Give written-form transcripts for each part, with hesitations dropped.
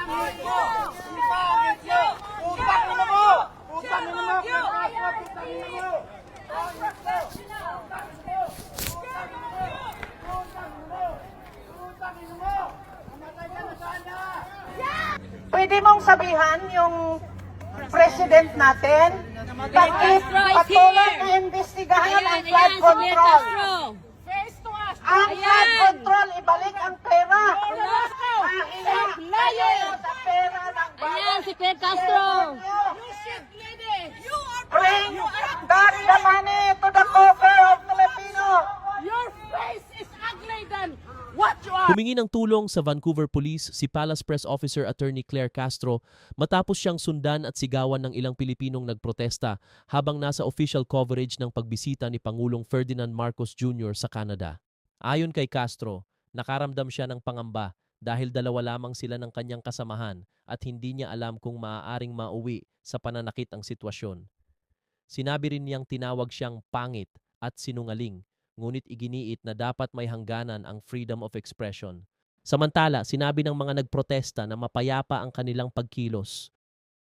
Pwede mong sabihan yung president natin, bakit patuloy na imbestigahan ang flood control? Ang flood control, ibalik ang pera. Mahiya sa pera ng bayan. Ayan, si Pedro Castro. Bring back the money to the coffers of Filipino. Your face is ugly than what you are. Humingi ng tulong sa Vancouver Police si Palace Press Officer Attorney Claire Castro matapos siyang sundan at sigawan ng ilang Pilipinong nagprotesta habang nasa official coverage ng pagbisita ni Pangulong Ferdinand Marcos Jr. sa Canada. Ayon kay Castro, nakaramdam siya ng pangamba dahil dalawa lamang sila ng kanyang kasamahan at hindi niya alam kung maaaring mauwi sa pananakit ang sitwasyon. Sinabi rin niyang tinawag siyang pangit at sinungaling, ngunit iginiit na dapat may hangganan ang freedom of expression. Samantala, sinabi ng mga nagprotesta na mapayapa ang kanilang pagkilos.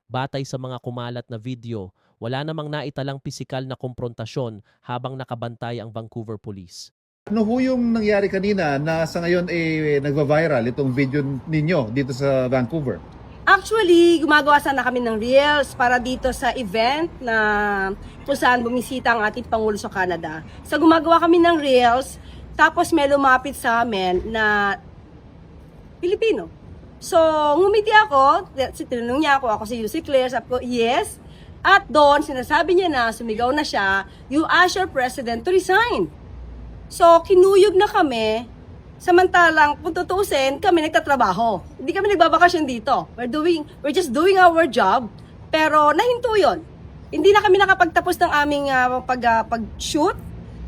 Batay sa mga kumalat na video, wala namang naitalang pisikal na komprontasyon habang nakabantay ang Vancouver Police. Ano ho yung nangyari kanina na sa ngayon nagva-viral itong video ninyo dito sa Vancouver? Actually, gumagawa sana kami ng reels para dito sa event na kung saan bumisita ang ating Pangulo sa Canada. So gumagawa kami ng reels, tapos may lumapit sa amin na Pilipino. So ngumiti ako, tinanong niya ako si Yussi Claire, sabi ko, yes. At doon, sinasabi niya na, sumigaw na siya, you ask your president to resign. So kinuyog na kami. Samantalang, kung tutuusin, kami nagtatrabaho. Hindi kami nagbabakasyon dito. We're just doing our job. Pero nahinto yun. Hindi na kami nakapagtapos ng aming pag-shoot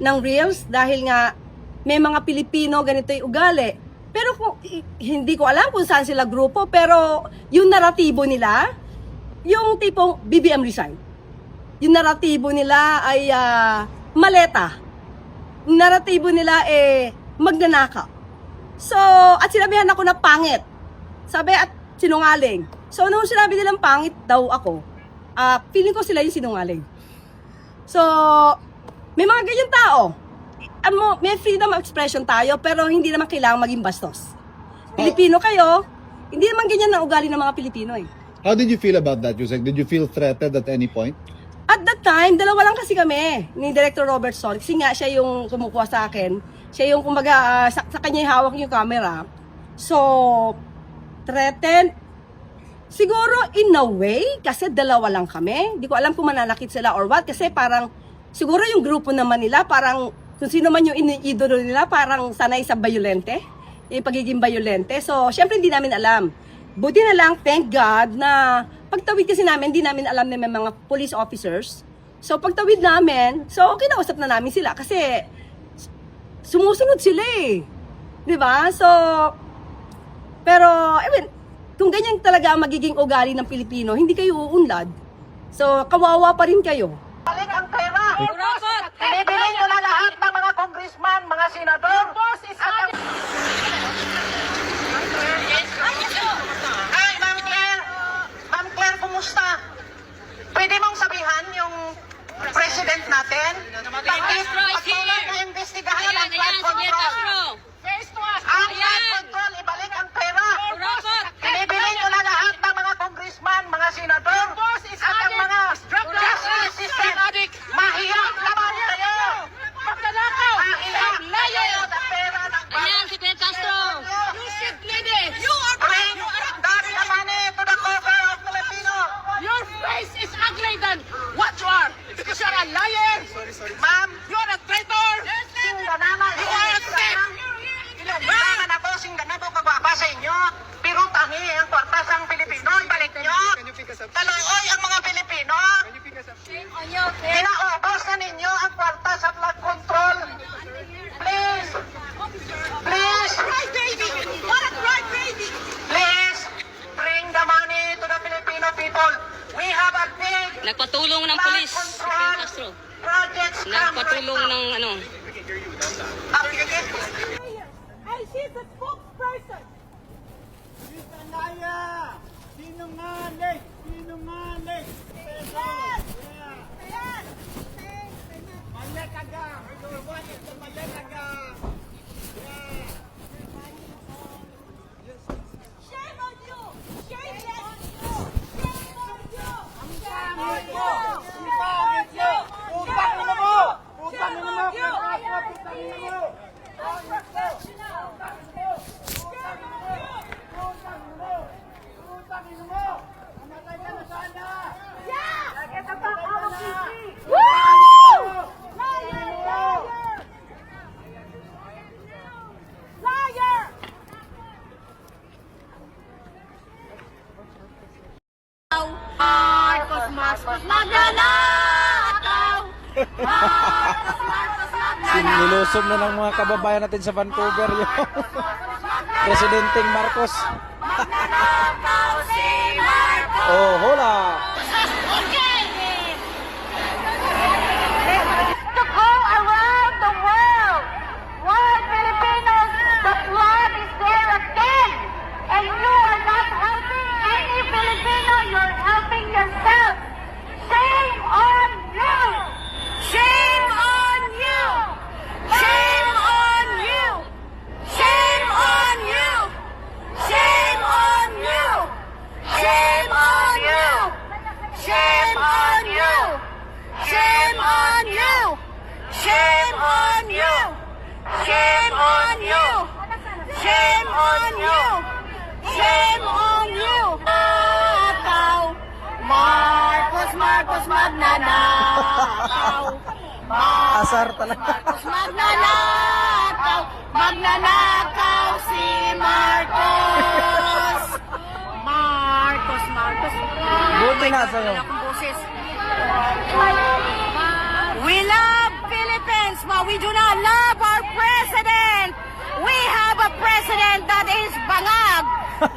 ng reels dahil nga may mga Pilipino ganito yung ugali. Pero hindi ko alam kung saan sila grupo, pero yung naratibo nila, yung tipong BBM resign. Yung naratibo nila ay maleta. Yung naratibo nila magnanakaw. So, at sinabihan ako na pangit. Sabi at sinungaling. So, nung sinabi nilang pangit daw ako, feeling ko sila yung sinungaling. So, may mga ganyan tao. May freedom of expression tayo, pero hindi naman kailangan maging bastos. Pilipino kayo, hindi naman ganyan ang ugali ng mga Pilipino eh. How did you feel about that, Yusek? Did you feel threatened at any point? At that time, dalawa lang kasi kami ni Director Robert Sol. Kasi nga siya yung kumukuha sa akin. Siya yung kumbaga sa kanya yung hawak yung camera. So, threatened. Siguro in a way, kasi dalawa lang kami. Hindi ko alam kung mananakit sila or what. Kasi parang, siguro yung grupo naman nila, parang kung sino man yung iniidolo nila, parang sanay sa bayolente. Yung pagiging bayolente. So, syempre hindi namin alam. Buti na lang, thank God, na pagtawid kasi namin, hindi namin alam na may mga police officers. So, pagtawid namin, so, kinausap na namin sila kasi sumusunod sila eh. Diba? So, pero, I mean, kung ganyan talaga ang magiging ugali ng Pilipino, hindi kayo uunlad. So, kawawa pa rin kayo. Balik ang pera. Binibili nyo na lahat ng mga congressman, mga senador. Hi, Ma'am Claire. Ma'am Claire, kumusta? Pwede mong sabihan yung president natin, bakit patuloy na imbestigahan ang flood control? Ang flood control, ibalik ang pera. Binibili nyo na lahat ng mga congressman, mga senador, at ang mga justice system. Mahiya naman kayo. Mahiya sa pera ng bayan. Ayan, si Pedro Castro. Bring back the money to the coffers of Filipino. Your face is ugly than what you are. Because you're a liar. Ma'am, You're a traitor. singganama. You are a thief. Ilangan ako, singganama kagwapa sa inyo. Pero tangi ang kwartas ang Pilipino, ibalik nyo. Taluoy ang mga Pilipino. Pinaubos na ninyo ang kwarta sa flood control. Please. Please. Please. Bring the money to the Filipino people. We have a big Nagpatulong ng flood polis, si Pedro control Castro. projects Nagpatulong ng I see the spokesperson. She's a liar. Nilusob na ng mga kababayan natin sa Vancouver yung Presidenteng Marcos. Oh, hola! To go around the world. Why Filipinos? The flood is there again. And you are not helping any Filipino. You're helping yourself. Shame on you. Shame on you. Shame on you. Shame on you. Shame on you. Shame on you. Shame on you. Shame on you. Shame on you. Shame on you. Shame on you. Shame on you. Nakaw. Marcos, Marcos, magnanakaw. Asar talaga. Marcos, magnanakaw. Magnanakaw si Marcos. Marcos, Marcos. Buti nga sa'yo. We love Philippines, but we do not love our president. We have a president that is bangag.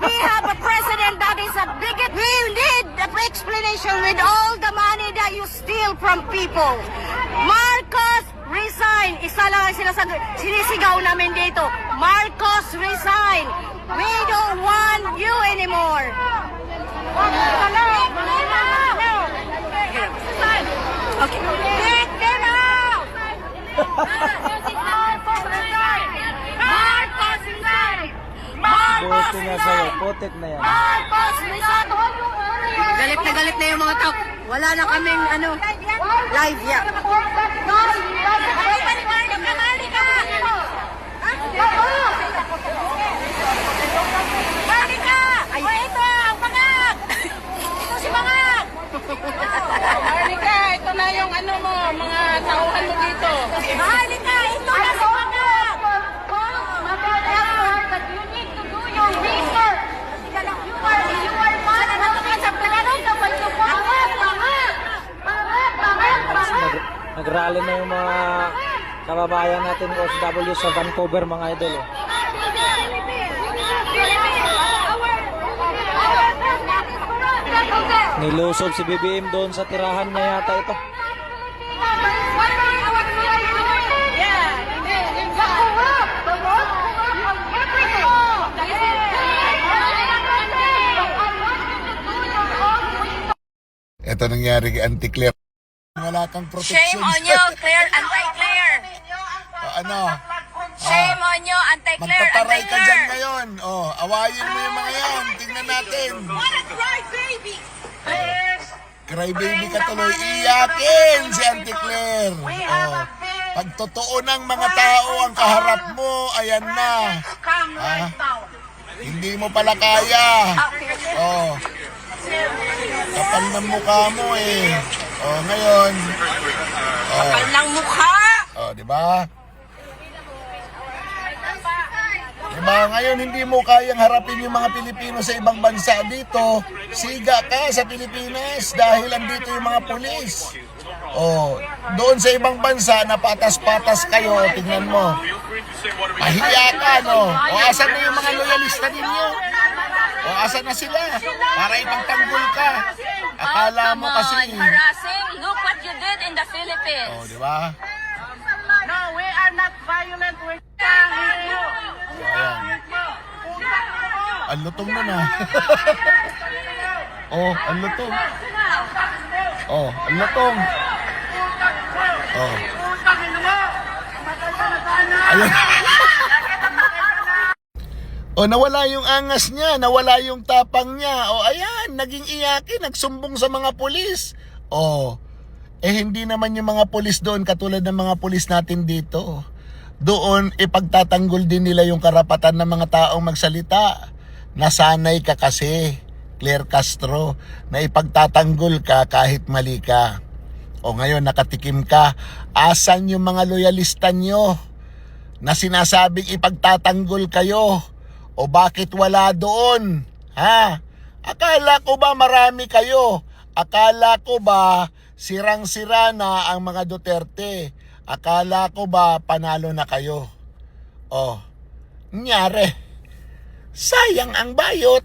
We have a president that is a bigot. We need the explanation with all the money that you steal from people. Marcos, resign. Isa lang ang sinisigaw namin dito. Marcos, resign. We don't want you anymore. Okay. Take them out! Marcos, resign! Marcos, resign! Marcos, Buti nga sa'yo. Putik na yan. Marcos, resign! Galit na yung mga tao. Wala na kaming live yan. Marika! Ay, ito ang bangag! Ito si bangag! Marika, ito na yung mga tauhan mo dito. Marika, ito na si bangag! But you need to do your research. You are mad at sa planong kapag bangag! Nag-rally na yung mga kababayan natin OFW sa Vancouver, mga idol. Oh. Nilusob si BBM doon sa tirahan na yata ito. Ito nangyari kay Auntie Claire. Wala kang protection. Shame on you, Claire, anti-Claire. Ano? Shame on you, anti-Claire, Magtataray ka dyan anti-Claire. ngayon. Oh, awayin mo yung mga yan. Tingnan natin. What a crybaby! Cry baby ka tuloy. Iyakin si Auntie Claire. Oh. Pag totoo ng mga tao ang kaharap mo, ayan na. Ha? Hindi mo pala kaya. Oh. Kapal ng mukha mo eh. Oh, ngayon. Oh. Kapal ng mukha! Oh, di ba? Diba, ngayon hindi mo kayang harapin yung mga Pilipino sa ibang bansa dito. Siga ka sa Pilipinas dahil andito yung mga pulis. Oh, doon sa ibang bansa na patas-patas kayo, tingnan mo. Mahiya ka, no? O asan na yung mga loyalista ninyo? O asan na sila? Para ipagtanggol ka. Akala mo kasi. Harassing, look what you did in the Philippines. Oh, di ba? No, we are not violent. We're done with you. Ayan. Ang lutong na na. Oh, ang lutong. Oh, ang lutong. Oh. Ayun. O nawala yung angas niya, nawala yung tapang niya. O ayan, naging iyakin, nagsumbong sa mga pulis. O, hindi naman yung mga pulis doon katulad ng mga pulis natin dito. Doon, ipagtatanggol din nila yung karapatan ng mga taong magsalita. Nasanay ka kasi, Claire Castro, na ipagtatanggol ka kahit mali ka. O ngayon, nakatikim ka. Asan yung mga loyalista nyo na sinasabing ipagtatanggol kayo? O bakit wala doon? Ha? Akala ko ba marami kayo? Akala ko ba sirang-sira na ang mga Duterte? Akala ko ba panalo na kayo? Oh, nangyari. Sayang ang bayot.